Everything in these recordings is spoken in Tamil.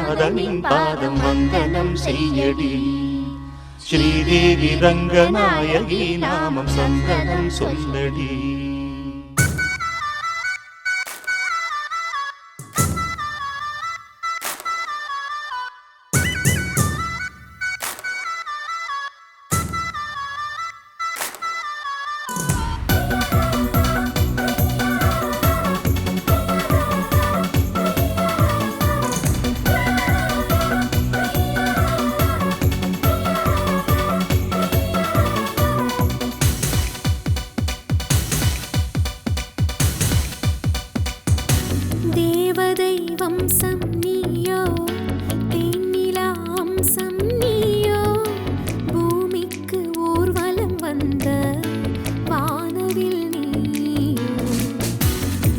நாதனின் பாதம் வந்தனம் செய்யடி. ஸ்ரீதேவி ரங்கநாயகி நாமம் சந்தனம் சொல்லடி. தேவதை வம்சம் நீயோ, தேனிலா அம்சம் நீயோ, பூமிக்கு ஊர்வலம் வந்த வானவில் நீயோ.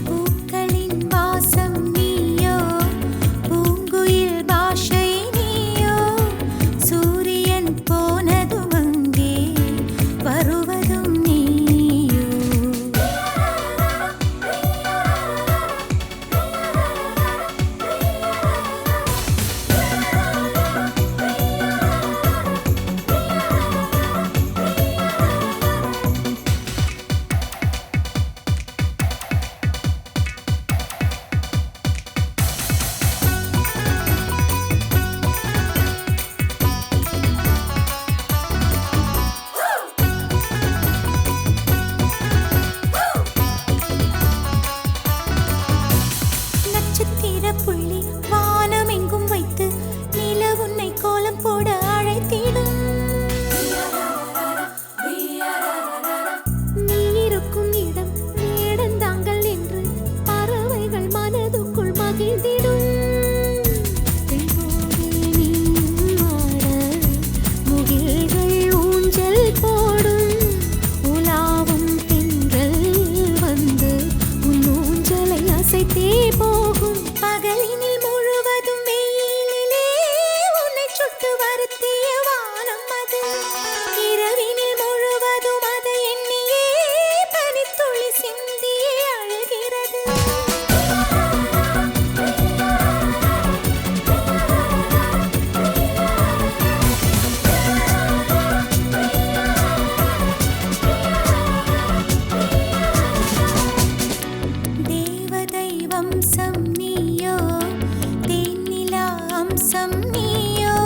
பூக்களின் வாசம் நீயோ, பூங்குயில் பாஷை நீயோ, சூரியன் போனதும் அங்கே வருவதும் நீயோ. நட்சத்திர புள்ளி வானம் எங்கும் வைத்து நில உன்னை கோலம் போட அழைத்திடும். நீ இருக்கும் இடம் வேடந்தாங்கள் என்று பறவைகள் மனதுக்குள் மகிழ்ந்திடும். தென்போடு நீயும் ஆட முகில்கள் ஊஞ்சல் போடும். உலாவும் தென்றல் வந்து உன் ஊஞ்சலை அசைத்தே போகும். பகலினில் முழுவதும் வெயிலிலே உன்னை சுட்டு வருத்திய வானம் அது. இரவினில் முழுவதும் அதை எண்ணியே பனித்துளி சிந்தியே அழுகிறது. தேவதை வம்சம் நீயோ, தேனிலா அம்சம் நீயோ,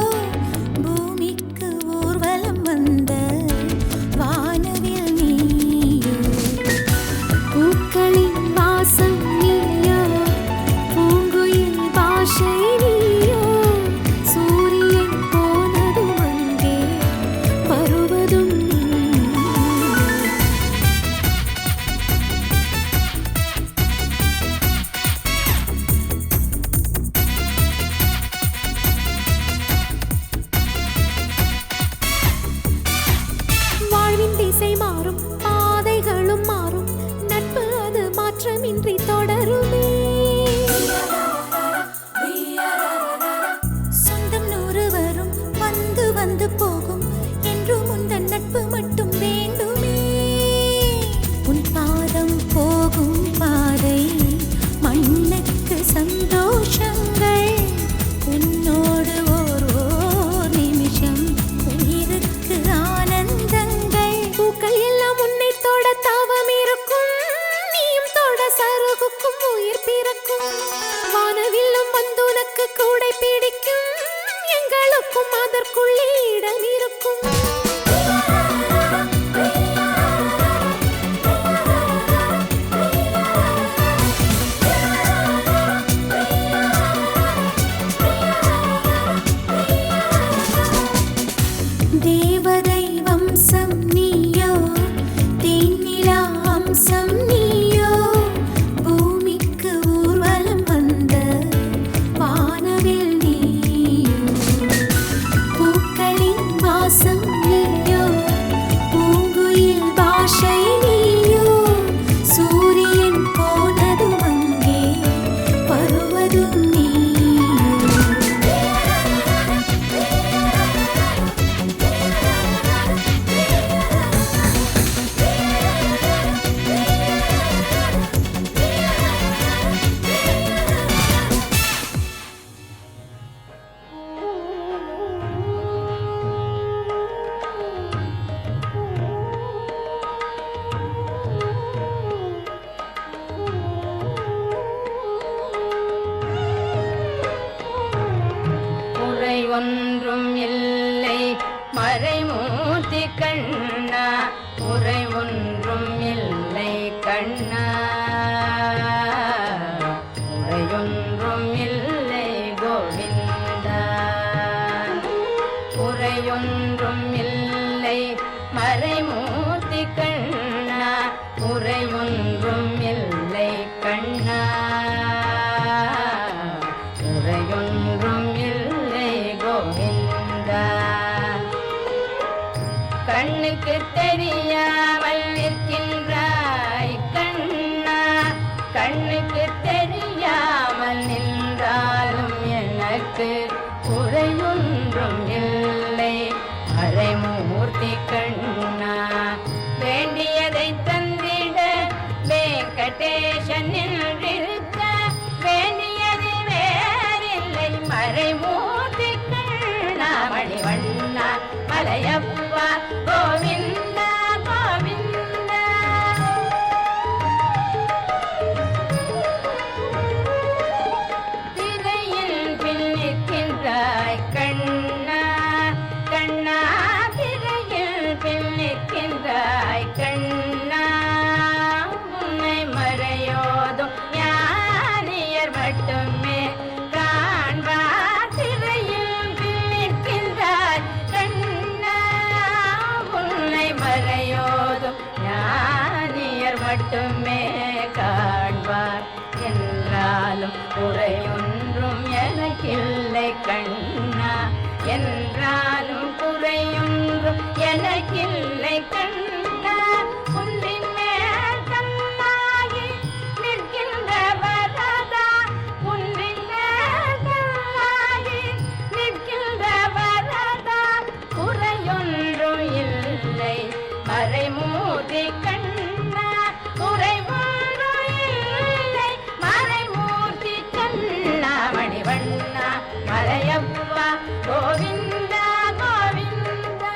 பூமிக்கு ஊர்வலம் வந்த வானவில் நீயோ. பூக்களின் வாசம் நீயோ, பூங்குயில் பாஷை நீயோ, சூரியன் போனதும் அங்கே வருவதும் நீயோ. வாழ்வின் திசை மாறும், பாதைகளும் மாறும், நட்பு அது மாற்றமின்றி தொடருமே. சொந்தம் 100 வரும், வந்து வந்து போகும், என்றும் உந்தன் நட்பு மட்டும் வேண்டுமே. உன் பாதம் போகும் பாதை மண்ணுக்கு சந்தோஷங்கள், உன்னோடு ஓர் நிமிஷம் உயிருக்கு ஆனந்தங்கள். பூக்கள் எல்லாம் உன்னை தொட தவம் இருக்கும், நீயும் தொட சருகுக்கும் உயிர் பிறக்கும். வானவில்லும் வந்து உனக்கு கூடை பிடிக்கும், எங்களுக்கும் அதற்குள்ளே இடம் இருக்கும். தேவதை வம்சம் நீயோ, தேனிலா அம்சம் நீயோ, பூமிக்கு ஊர்வலம் வந்த வானவில் நீயோ. பூக்களின் வாசம் நீ ஒன்றும் இல்லை மறைமூர்த்தி கண்ணா உரை ஒன்றும் இல்லை கண்ணா உரையொன்றும் இல்லை கோவிந்தா உரையொன்றும் இல்லை மறைமூர்த்தி கண்ணா உரையொன்றும் இல்லை கண்ணா உரையொன்றும் இல்லை கோவிந்தா கண்ணுக்கு தெரியாமல் நிற்கின்றாய் கண்ணா கண்ணுக்கு தெரியாமல் நின்றாலும் எனக்கு குறையொன்றும் இல்லை மறைமூர்த்தி கண்ணா வேண்டியதை தந்திட வெங்கடேசன் நின்றிருக்க வேண்டியது வேறில்லை மறைமூர்த்தி கண்ணா மணிவண்ணா மலையப்பா கோவிந்தா கோவிந்தா திரையில் பின்னிற்கின்றாய் கண்ணா கண்ணா திரையில் பின்னிற்கின்றாய் கண்ணா உன்னை மறையோதும் ஞானியர் மட்டுமே காண்பார் திரையில் பின்னிற்கின்றாய் கண்ணா உன்னை மறையோதும் ஞானியர் மட்டுமே காண்பார் என்றாலும் குறையொன்றும் எனக்கில்லை கண்ணா என்றாலும் குறையொன்றும் எனக்கில்லை கண்ணா உன்னின் மேல் கண்ணாகி நிற்கின்ற வரதா உன்னின் மேல் கண்ணாகி நிற்கின்ற வரதா குறையொன்றும் இல்லை மறைமூர்த்தி கண்ணா குறைவொன்றும் இல்லை மறைமூர்த்தி கண்ணா மணிவண்ணா மலையப்பா கோவிந்தா கோவிந்தா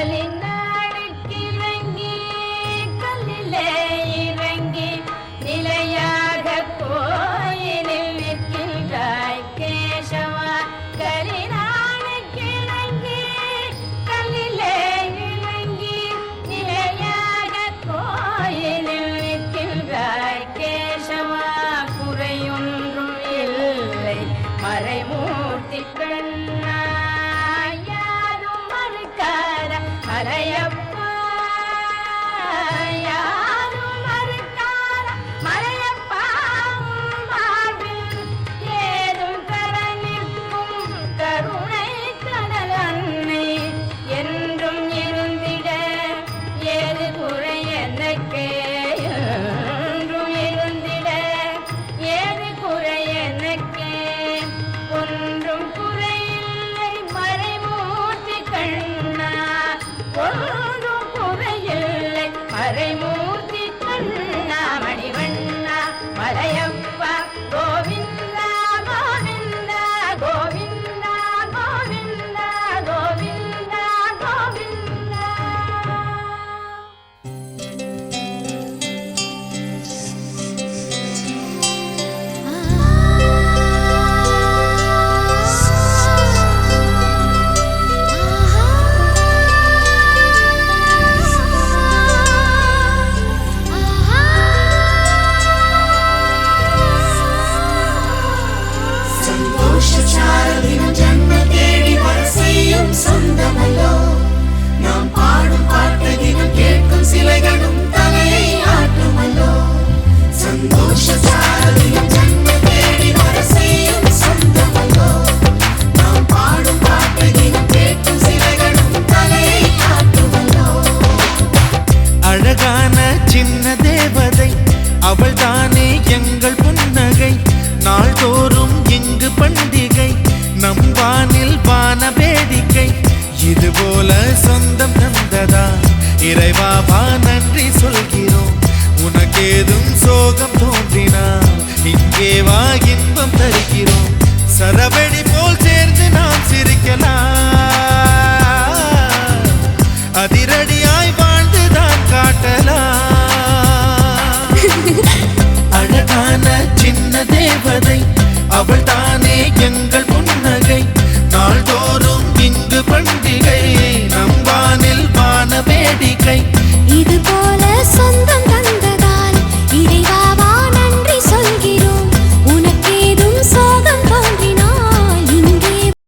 கலிநாடுக்கு இறங்கி கல்லிலே இறங்கி நிலையாக கோயிலில் நிற்கின்றாய் கேசவா கலிநாடுக்கு இறங்கி கல்லிலே இறங்கி நிலையாக கோயிலில் நிற்கின்றாய் கேசவா குறையொன்றும் இல்லை மறைமூர்த்தி கண்ணா யாரும் மறுக்காத மலையப்பா யாரும் மறுக்காத மலையப்பா மார்பில் ஏதும் தர நிற்கும் கருணை கடல் அன்னை என்றும் இருந்திட ஏது குறை எனக்கு என்றும் இருந்திட ஏது குறை எனக்கு ஒன்றும் குறையில்லை மறைமூர்த்தி கண்ணா ஒன்றும் குறையில்லை மறைமூர்த்தி கண்ணா மணிவண்ணா மலையப்பா கோவிந்தா கோவிந்தா கோவிந்தா கோவிந்தா கோவிந்தா கோவிந்தா சந்தோஷச்சாரதினம் ஜன்ம தேடி வர செய்யும் சொந்தமல்லோ நாம் பாடும் பாட்டு தினம் கேட்கும் சிலைகளும் தலையை ஆட்டுமல்லோ சந்தோஷச்சாரதினம் ஜன்ம தேடி வர செய்யும் சொந்தமல்லோ நாம் பாடும் பாட்டு தினம் கேட்கும் சிலைகளும் தலையை ஆட்டுமல்லோ அழகான சின்ன தேவதை அவள் தானே எங்கள் புன்னகை நாள்தோறும் இங்கு பண்டிகை நம் வானில் வான வேடிக்கை இதுபோல சொந்தம் தந்ததா இறைவாவா நன்றி சொல்கிறோம் உனக்கேதும் சோகம் தோன்றினா இங்கே வா இன்பம் தருகிறோம் சரவெடி போல் சேர்ந்து நாம் சிரிக்கலாம் அதிரடியாய் வாழ்ந்துதான் காட்டலாம் அழகான தேவதை அவள் தானே எங்கள் புன்னகை நாள்தோறும் இங்கு பண்டிகை நம் வானில் வான வேடிக்கை இது போல சொந்தங்கள்